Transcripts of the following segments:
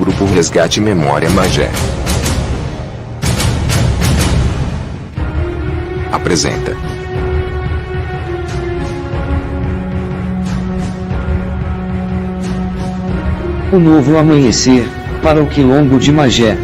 Grupo Resgate Memória Magé apresenta O Novo Amanhecer, para o Quilombo de Magé.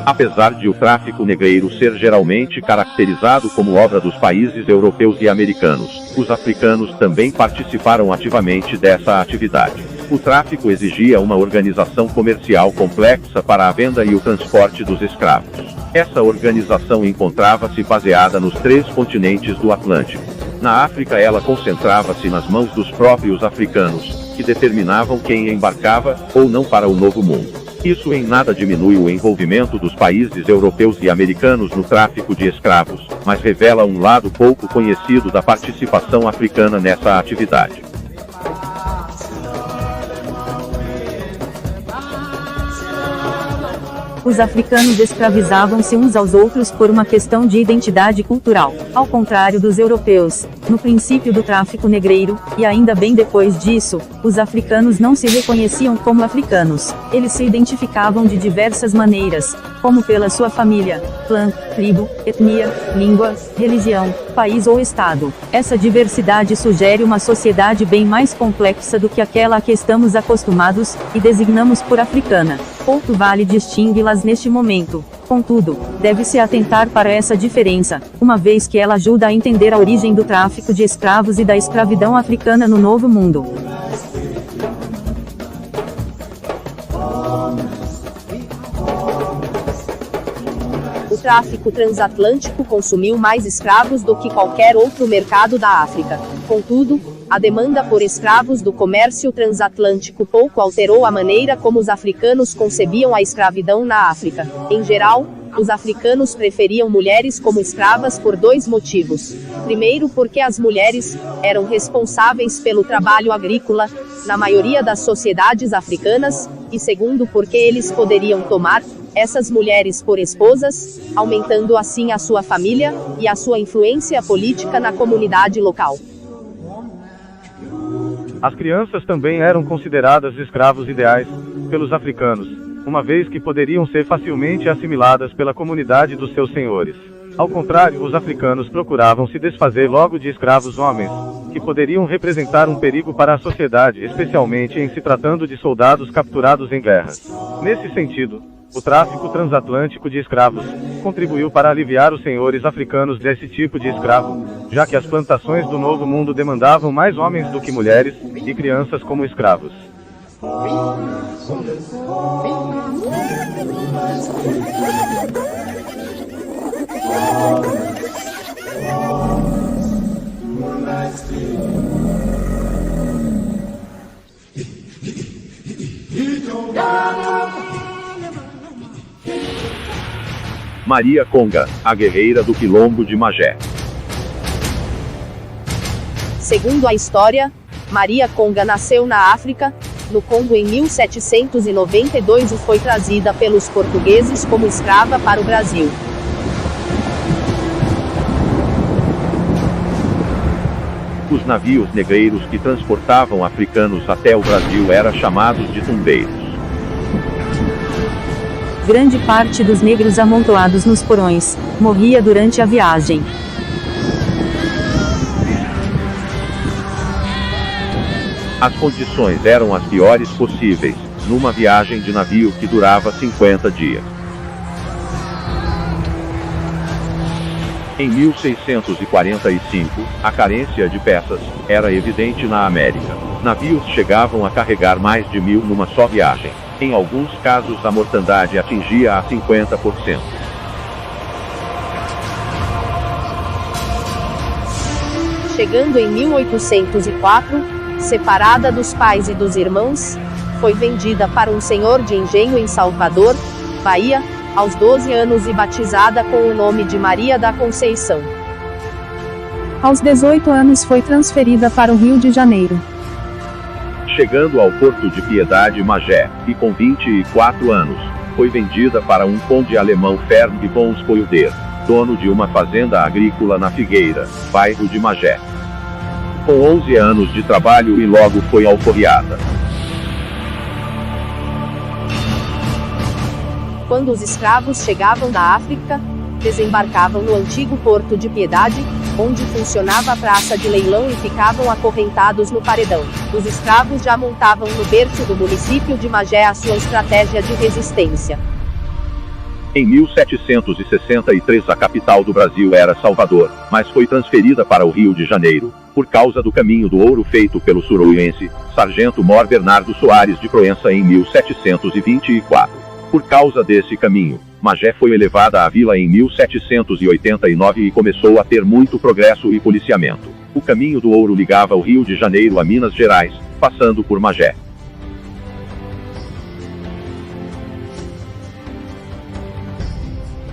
Apesar de o tráfico negreiro ser geralmente caracterizado como obra dos países europeus e americanos, os africanos também participaram ativamente dessa atividade. O tráfico exigia uma organização comercial complexa para a venda e o transporte dos escravos. Essa organização encontrava-se baseada nos 3 continentes do Atlântico. Na África, ela concentrava-se nas mãos dos próprios africanos, que determinavam quem embarcava ou não para o Novo Mundo. Isso em nada diminui o envolvimento dos países europeus e americanos no tráfico de escravos, mas revela um lado pouco conhecido da participação africana nessa atividade. Os africanos escravizavam-se uns aos outros por uma questão de identidade cultural, ao contrário dos europeus. No princípio do tráfico negreiro, e ainda bem depois disso, os africanos não se reconheciam como africanos. Eles se identificavam de diversas maneiras, como pela sua família, clã, tribo, etnia, língua, religião, país ou estado. Essa diversidade sugere uma sociedade bem mais complexa do que aquela a que estamos acostumados, e designamos por africana. Pouco vale distingui-las neste momento. Contudo, deve-se atentar para essa diferença, uma vez que ela ajuda a entender a origem do tráfico de escravos e da escravidão africana no Novo Mundo. O tráfico transatlântico consumiu mais escravos do que qualquer outro mercado da África. Contudo, a demanda por escravos do comércio transatlântico pouco alterou a maneira como os africanos concebiam a escravidão na África. Em geral, os africanos preferiam mulheres como escravas por 2 motivos. Primeiro, porque as mulheres eram responsáveis pelo trabalho agrícola, na maioria das sociedades africanas, e segundo, porque eles poderiam tomar essas mulheres por esposas, aumentando assim a sua família e a sua influência política na comunidade local. As crianças também eram consideradas escravos ideais pelos africanos, uma vez que poderiam ser facilmente assimiladas pela comunidade dos seus senhores. Ao contrário, os africanos procuravam se desfazer logo de escravos homens, que poderiam representar um perigo para a sociedade, especialmente em se tratando de soldados capturados em guerras. Nesse sentido, o tráfico transatlântico de escravos contribuiu para aliviar os senhores africanos desse tipo de escravo, já que as plantações do Novo Mundo demandavam mais homens do que mulheres e crianças como escravos. Maria Conga, a guerreira do Quilombo de Magé. Segundo a história, Maria Conga nasceu na África, no Congo em 1792 e foi trazida pelos portugueses como escrava para o Brasil. Os navios negreiros que transportavam africanos até o Brasil eram chamados de tumbeiros. Grande parte dos negros amontoados nos porões morria durante a viagem. As condições eram as piores possíveis, numa viagem de navio que durava 50 dias. Em 1645, a carência de peças era evidente na América. Navios chegavam a carregar mais de 1000 numa só viagem. Em alguns casos, a mortandade atingia a 50%. Chegando em 1804, separada dos pais e dos irmãos, foi vendida para um senhor de engenho em Salvador, Bahia, aos 12 anos e batizada com o nome de Maria da Conceição. Aos 18 anos foi transferida para o Rio de Janeiro. Chegando ao Porto de Piedade, Magé, e com 24 anos, foi vendida para um conde alemão Ferdinand von Spoelder, dono de uma fazenda agrícola na Figueira, bairro de Magé. Com 11 anos de trabalho e logo foi alforriada. Quando os escravos chegavam da África, desembarcavam no antigo Porto de Piedade, onde funcionava a praça de leilão e ficavam acorrentados no paredão. Os escravos já montavam no berço do município de Magé a sua estratégia de resistência. Em 1763 a capital do Brasil era Salvador, mas foi transferida para o Rio de Janeiro, por causa do caminho do ouro feito pelo suroiense, Sargento Mor Bernardo Soares de Proença em 1724. Por causa desse caminho, Magé foi elevada à vila em 1789 e começou a ter muito progresso e policiamento. O caminho do ouro ligava o Rio de Janeiro a Minas Gerais, passando por Magé.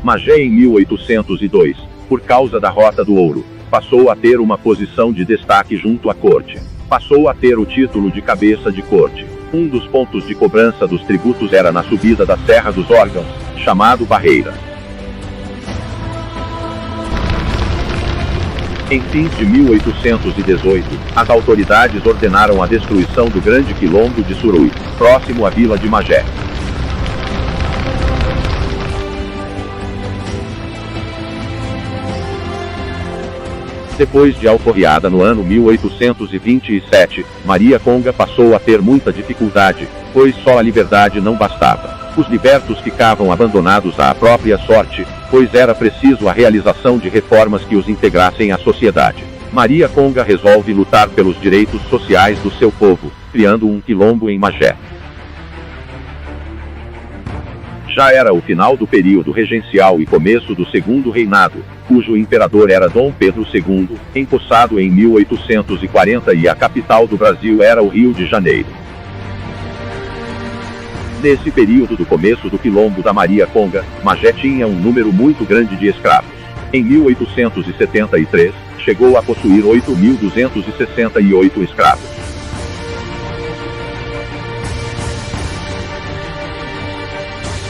Magé em 1802, por causa da Rota do Ouro, passou a ter uma posição de destaque junto à corte. Passou a ter o título de cabeça de corte. Um dos pontos de cobrança dos tributos era na subida da Serra dos Órgãos, chamado Barreira. Em fins de 1818, as autoridades ordenaram a destruição do Grande Quilombo de Suruí, próximo à vila de Magé. Depois de alforriada no ano 1827, Maria Conga passou a ter muita dificuldade, pois só a liberdade não bastava. Os libertos ficavam abandonados à própria sorte, pois era preciso a realização de reformas que os integrassem à sociedade. Maria Conga resolve lutar pelos direitos sociais do seu povo, criando um quilombo em Magé. Já era o final do período regencial e começo do Segundo Reinado, cujo imperador era Dom Pedro II, empossado em 1840 e a capital do Brasil era o Rio de Janeiro. Nesse período do começo do quilombo da Maria Conga, Magé tinha um número muito grande de escravos. Em 1873, chegou a possuir 8.268 escravos.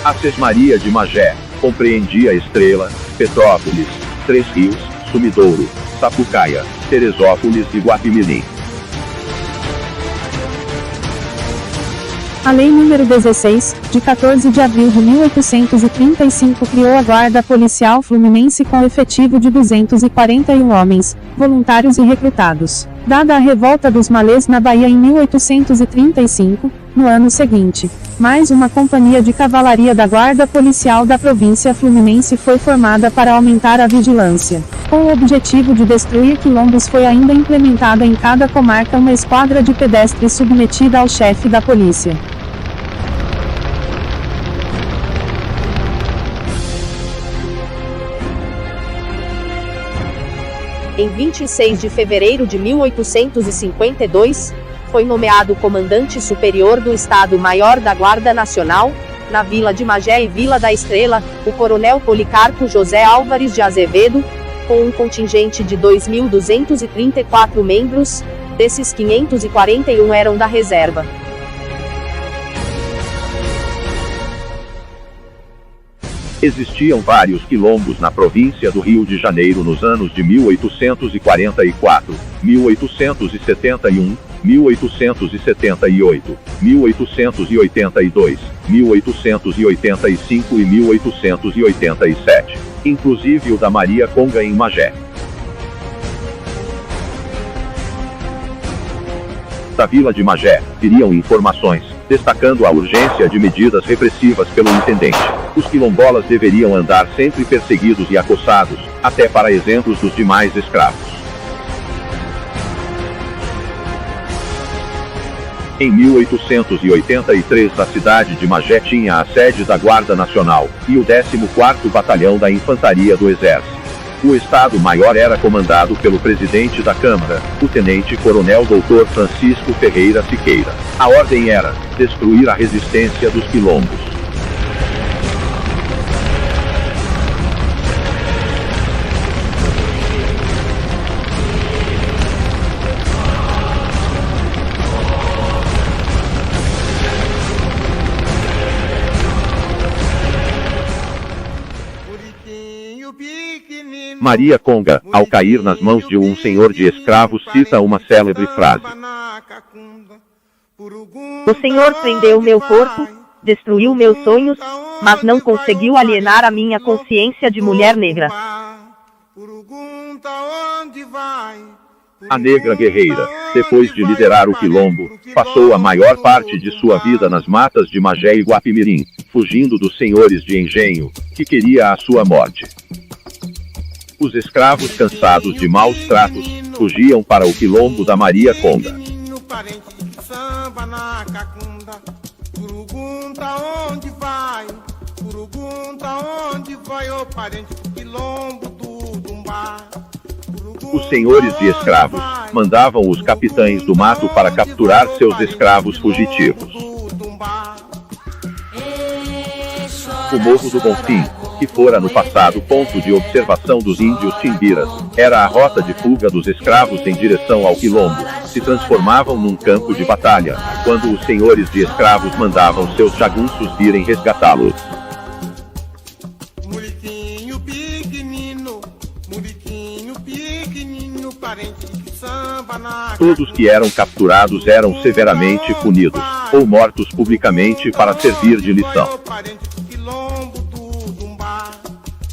A Sesmaria de Magé compreendia Estrela, Petrópolis, Três Rios, Sumidouro, Sapucaia, Teresópolis e Guapimirim. A Lei nº 16, de 14 de abril de 1835 criou a Guarda Policial Fluminense com efetivo de 241 homens, voluntários e recrutados. Dada a revolta dos malês na Bahia em 1835, no ano seguinte, mais uma companhia de cavalaria da Guarda Policial da província fluminense foi formada para aumentar a vigilância. Com o objetivo de destruir quilombos foi ainda implementada em cada comarca uma esquadra de pedestres submetida ao chefe da polícia. Em 26 de fevereiro de 1852, foi nomeado comandante superior do Estado-Maior da Guarda Nacional, na Vila de Magé e Vila da Estrela, o coronel Policarpo José Álvares de Azevedo, com um contingente de 2.234 membros, desses 541 eram da reserva. Existiam vários quilombos na província do Rio de Janeiro nos anos de 1844, 1871, 1878, 1882, 1885 e 1887, inclusive o da Maria Conga em Magé. Da vila de Magé, viriam informações, destacando a urgência de medidas repressivas pelo intendente. Os quilombolas deveriam andar sempre perseguidos e acossados, até para exemplos dos demais escravos. Em 1883 a cidade de Magé tinha a sede da Guarda Nacional, e o 14º Batalhão da Infantaria do Exército. O Estado-Maior era comandado pelo presidente da Câmara, o tenente-coronel Dr. Francisco Ferreira Siqueira. A ordem era destruir a resistência dos quilombos. Bonitinho, Maria Conga, ao cair nas mãos de um senhor de escravos, cita uma célebre frase. O Senhor prendeu meu corpo, destruiu meus sonhos, mas não conseguiu alienar a minha consciência de mulher negra. A negra guerreira, depois de liderar o quilombo, passou a maior parte de sua vida nas matas de Magé e Guapimirim, fugindo dos senhores de engenho, que queria a sua morte. Os escravos, cansados de maus tratos, fugiam para o quilombo da Maria Conga. Os senhores de escravos mandavam os capitães do mato para capturar seus escravos fugitivos. O Morro do Bonfim, que fora no passado ponto de observação dos índios timbiras, era a rota de fuga dos escravos em direção ao quilombo, se transformavam num campo de batalha, quando os senhores de escravos mandavam seus jagunços virem resgatá-los. Todos que eram capturados eram severamente punidos, ou mortos publicamente para servir de lição.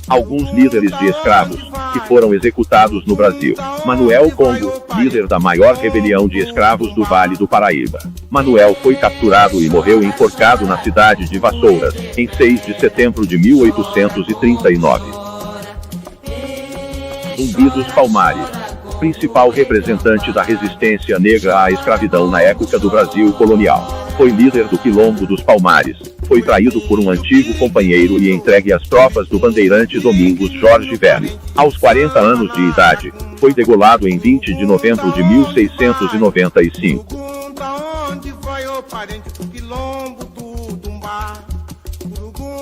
Alguns líderes de escravos, que foram executados no Brasil. Manuel Congo, líder da maior rebelião de escravos do Vale do Paraíba. Manuel foi capturado e morreu enforcado na cidade de Vassouras, em 6 de setembro de 1839. Zumbi dos Palmares, principal representante da resistência negra à escravidão na época do Brasil colonial. Foi líder do Quilombo dos Palmares, foi traído por um antigo companheiro e entregue às tropas do bandeirante Domingos Jorge Velho. Aos 40 anos de idade, foi degolado em 20 de novembro de 1695.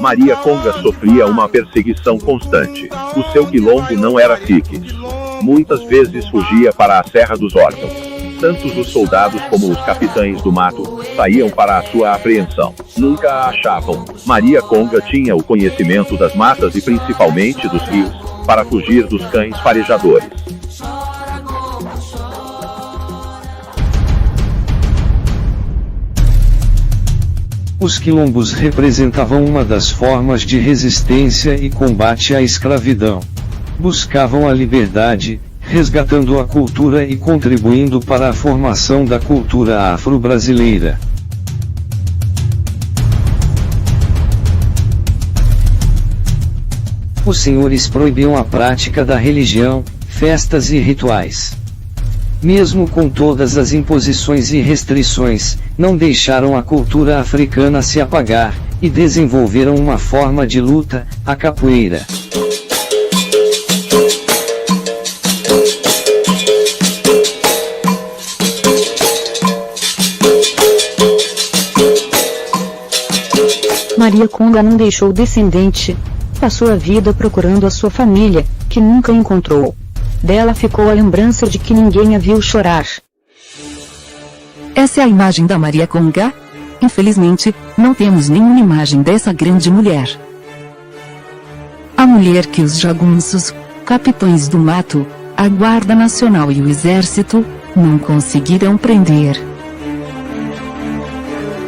Maria Conga sofria uma perseguição constante. O seu quilombo não era fixe. Muitas vezes fugia para a Serra dos Órgãos. Tanto os soldados como os capitães do mato saíam para a sua apreensão. Nunca a achavam. Maria Conga tinha o conhecimento das matas e principalmente dos rios, para fugir dos cães farejadores. Os quilombos representavam uma das formas de resistência e combate à escravidão. Buscavam a liberdade, resgatando a cultura e contribuindo para a formação da cultura afro-brasileira. Os senhores proibiam a prática da religião, festas e rituais. Mesmo com todas as imposições e restrições, não deixaram a cultura africana se apagar, e desenvolveram uma forma de luta, a capoeira. Maria Conga não deixou descendente. Passou a vida procurando a sua família, que nunca encontrou. Dela ficou a lembrança de que ninguém a viu chorar. Essa é a imagem da Maria Conga? Infelizmente, não temos nenhuma imagem dessa grande mulher. A mulher que os jagunços, capitães do mato, a Guarda Nacional e o Exército, não conseguiram prender.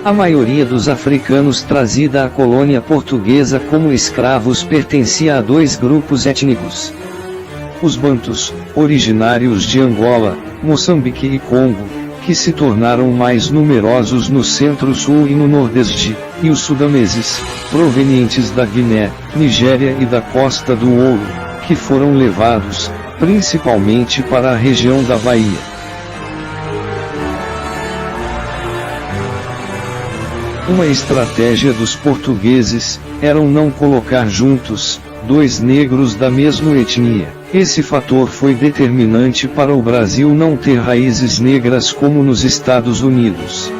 A maioria dos africanos trazida à colônia portuguesa como escravos pertencia a dois grupos étnicos. Os bantus, originários de Angola, Moçambique e Congo, que se tornaram mais numerosos no centro-sul e no nordeste, e os sudaneses, provenientes da Guiné, Nigéria e da Costa do Ouro, que foram levados, principalmente para a região da Bahia. Uma estratégia dos portugueses era não colocar juntos dois negros da mesma etnia. Esse fator foi determinante para o Brasil não ter raízes negras como nos Estados Unidos.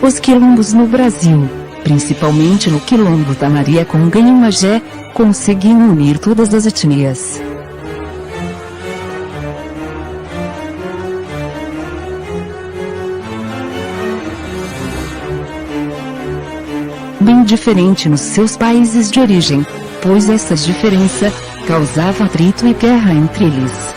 Os quilombos no Brasil, principalmente no quilombo da Maria Conga e Magé, conseguiram unir todas as etnias. Bem diferente nos seus países de origem, pois essa diferença causava atrito e guerra entre eles.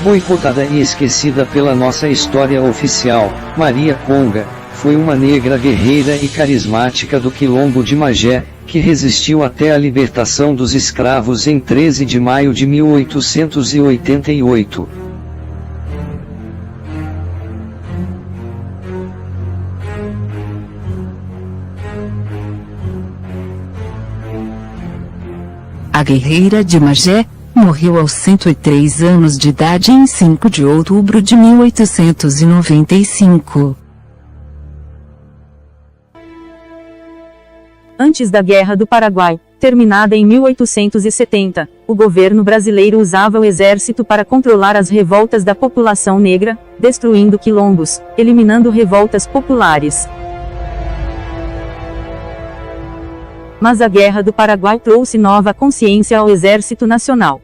Boicotada e esquecida pela nossa história oficial, Maria Conga foi uma negra guerreira e carismática do Quilombo de Magé, que resistiu até a libertação dos escravos em 13 de maio de 1888. A guerreira de Magé morreu aos 103 anos de idade em 5 de outubro de 1895. Antes da Guerra do Paraguai, terminada em 1870, o governo brasileiro usava o exército para controlar as revoltas da população negra, destruindo quilombos, eliminando revoltas populares. Mas a Guerra do Paraguai trouxe nova consciência ao Exército Nacional.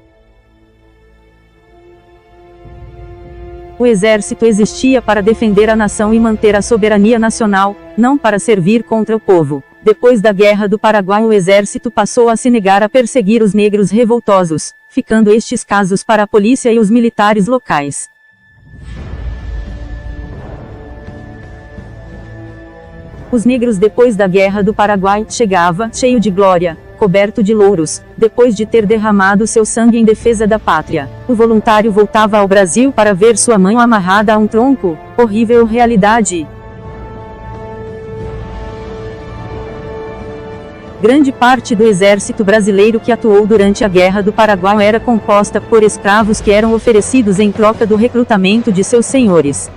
O exército existia para defender a nação e manter a soberania nacional, não para servir contra o povo. Depois da Guerra do Paraguai, o exército passou a se negar a perseguir os negros revoltosos, ficando estes casos para a polícia e os militares locais. Os negros depois da Guerra do Paraguai chegava, cheio de glória, coberto de louros, depois de ter derramado seu sangue em defesa da pátria. O voluntário voltava ao Brasil para ver sua mãe amarrada a um tronco. Horrível realidade. Grande parte do exército brasileiro que atuou durante a Guerra do Paraguai era composta por escravos que eram oferecidos em troca do recrutamento de seus senhores.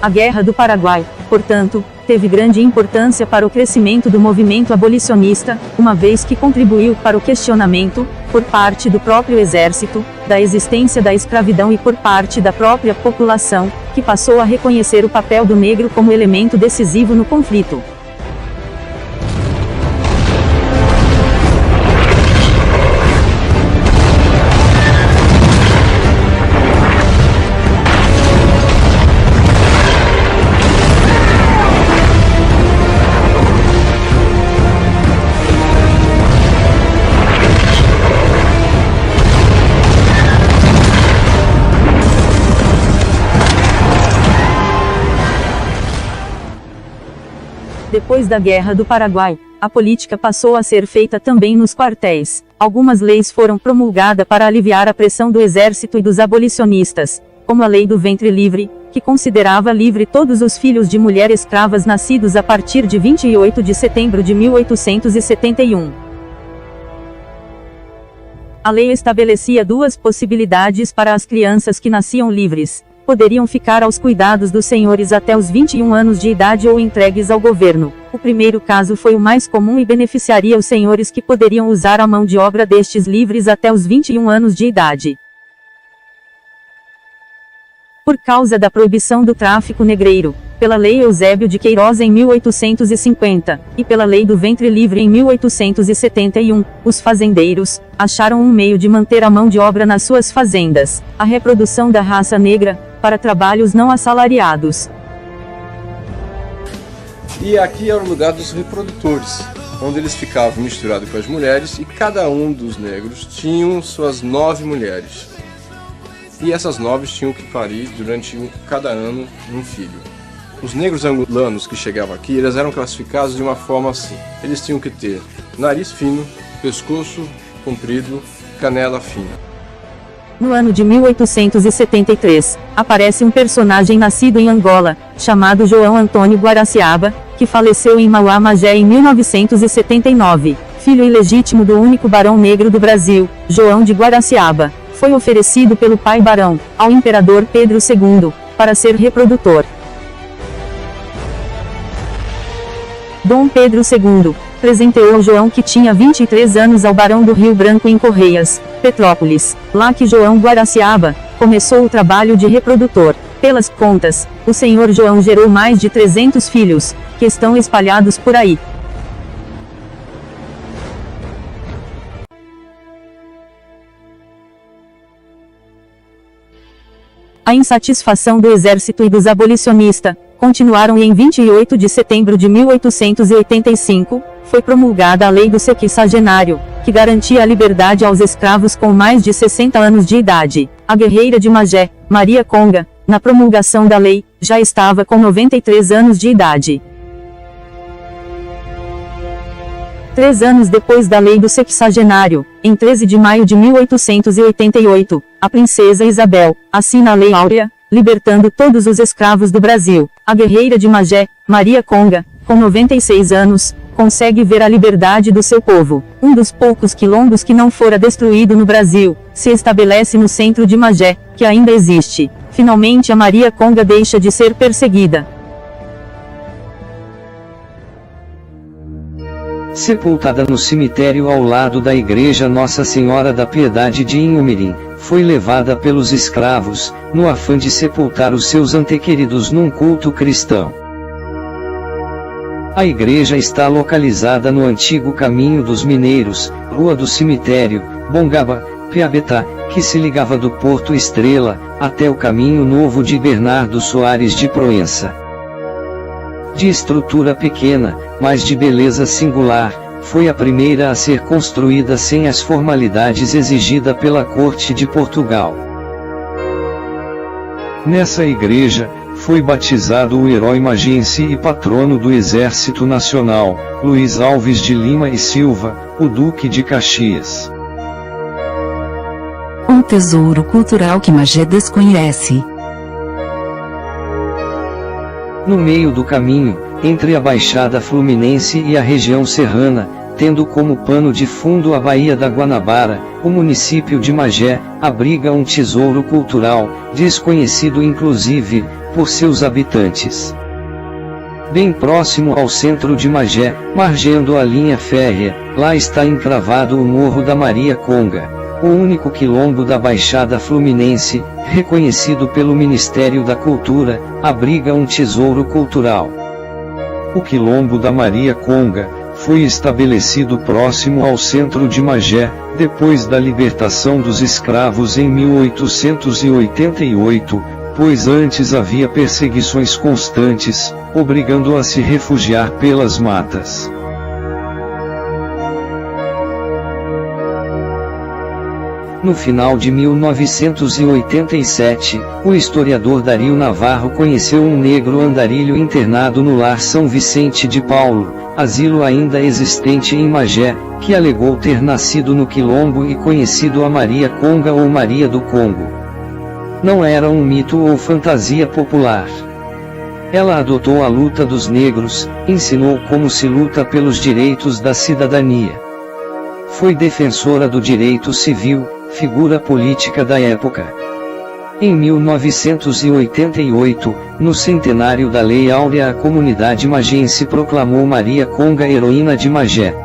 A Guerra do Paraguai, portanto, teve grande importância para o crescimento do movimento abolicionista, uma vez que contribuiu para o questionamento, por parte do próprio exército, da existência da escravidão e por parte da própria população, que passou a reconhecer o papel do negro como elemento decisivo no conflito. Depois da Guerra do Paraguai, a política passou a ser feita também nos quartéis. Algumas leis foram promulgadas para aliviar a pressão do exército e dos abolicionistas, como a Lei do Ventre Livre, que considerava livre todos os filhos de mulheres escravas nascidos a partir de 28 de setembro de 1871. A lei estabelecia duas possibilidades para as crianças que nasciam livres. Poderiam ficar aos cuidados dos senhores até os 21 anos de idade ou entregues ao governo. O primeiro caso foi o mais comum e beneficiaria os senhores que poderiam usar a mão de obra destes livres até os 21 anos de idade. Por causa da proibição do tráfico negreiro, pela Lei Eusébio de Queiroz em 1850, e pela Lei do Ventre Livre em 1871, os fazendeiros acharam um meio de manter a mão de obra nas suas fazendas, a reprodução da raça negra, para trabalhos não assalariados. E aqui era o lugar dos reprodutores, onde eles ficavam misturados com as mulheres e cada um dos negros tinham suas 9 mulheres. E essas 9 tinham que parir durante cada ano um filho. Os negros angolanos que chegavam aqui, eles eram classificados de uma forma assim. Eles tinham que ter nariz fino, pescoço comprido, canela fina. No ano de 1873, aparece um personagem nascido em Angola, chamado João Antônio Guaraciaba, que faleceu em Mauá, Magé em 1979, filho ilegítimo do único barão negro do Brasil, João de Guaraciaba. Foi oferecido pelo pai barão, ao imperador Pedro II, para ser reprodutor. Dom Pedro II presenteou João, que tinha 23 anos, ao barão do Rio Branco em Correias, Petrópolis, lá que João Guaraciaba começou o trabalho de reprodutor. Pelas contas, o senhor João gerou mais de 300 filhos, que estão espalhados por aí. A insatisfação do exército e dos abolicionistas continuaram e em 28 de setembro de 1885, foi promulgada a Lei do Sexagenário, que garantia a liberdade aos escravos com mais de 60 anos de idade. A guerreira de Magé, Maria Conga, na promulgação da lei, já estava com 93 anos de idade. 3 anos depois da Lei do Sexagenário, em 13 de maio de 1888, a princesa Isabel assina a Lei Áurea, libertando todos os escravos do Brasil. A guerreira de Magé, Maria Conga, com 96 anos, consegue ver a liberdade do seu povo. Um dos poucos quilombos que não fora destruído no Brasil, se estabelece no centro de Magé, que ainda existe. Finalmente a Maria Conga deixa de ser perseguida. Sepultada no cemitério ao lado da igreja Nossa Senhora da Piedade de Inhumirim, foi levada pelos escravos, no afã de sepultar os seus antequeridos num culto cristão. A igreja está localizada no antigo Caminho dos Mineiros, Rua do Cemitério, Bongaba, Piabetá, que se ligava do Porto Estrela, até o Caminho Novo de Bernardo Soares de Proença. De estrutura pequena, mas de beleza singular, foi a primeira a ser construída sem as formalidades exigidas pela Corte de Portugal. Nessa igreja, foi batizado o herói magense e patrono do Exército Nacional, Luiz Alves de Lima e Silva, o Duque de Caxias. Um tesouro cultural que Magé desconhece. No meio do caminho, entre a Baixada Fluminense e a região serrana, tendo como pano de fundo a Baía da Guanabara, o município de Magé abriga um tesouro cultural, desconhecido inclusive por seus habitantes. Bem próximo ao centro de Magé, margeando a linha férrea, lá está encravado o Morro da Maria Conga, o único quilombo da Baixada Fluminense, reconhecido pelo Ministério da Cultura, abriga um tesouro cultural. O quilombo da Maria Conga foi estabelecido próximo ao centro de Magé, depois da libertação dos escravos em 1888, pois antes havia perseguições constantes, obrigando a se refugiar pelas matas. No final de 1987, o historiador Dario Navarro conheceu um negro andarilho internado no Lar São Vicente de Paulo, asilo ainda existente em Magé, que alegou ter nascido no quilombo e conhecido a Maria Conga ou Maria do Congo. Não era um mito ou fantasia popular. Ela adotou a luta dos negros, ensinou como se luta pelos direitos da cidadania. Foi defensora do direito civil, figura política da época. Em 1988, no centenário da Lei Áurea, a comunidade magense proclamou Maria Conga heroína de Magé.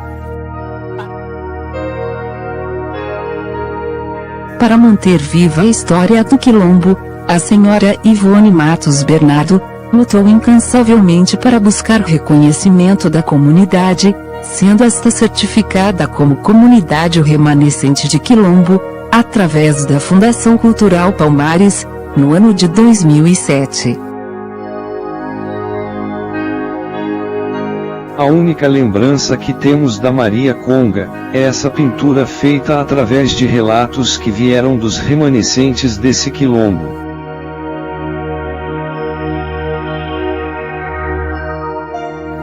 Para manter viva a história do quilombo, a senhora Ivone Matos Bernardo lutou incansavelmente para buscar reconhecimento da comunidade, sendo esta certificada como comunidade remanescente de quilombo, através da Fundação Cultural Palmares, no ano de 2007. A única lembrança que temos da Maria Conga é essa pintura feita através de relatos que vieram dos remanescentes desse quilombo.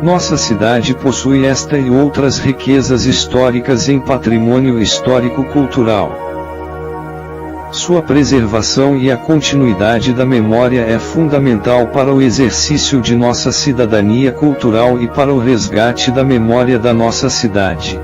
Nossa cidade possui esta e outras riquezas históricas em patrimônio histórico-cultural. Sua preservação e a continuidade da memória é fundamental para o exercício de nossa cidadania cultural e para o resgate da memória da nossa cidade.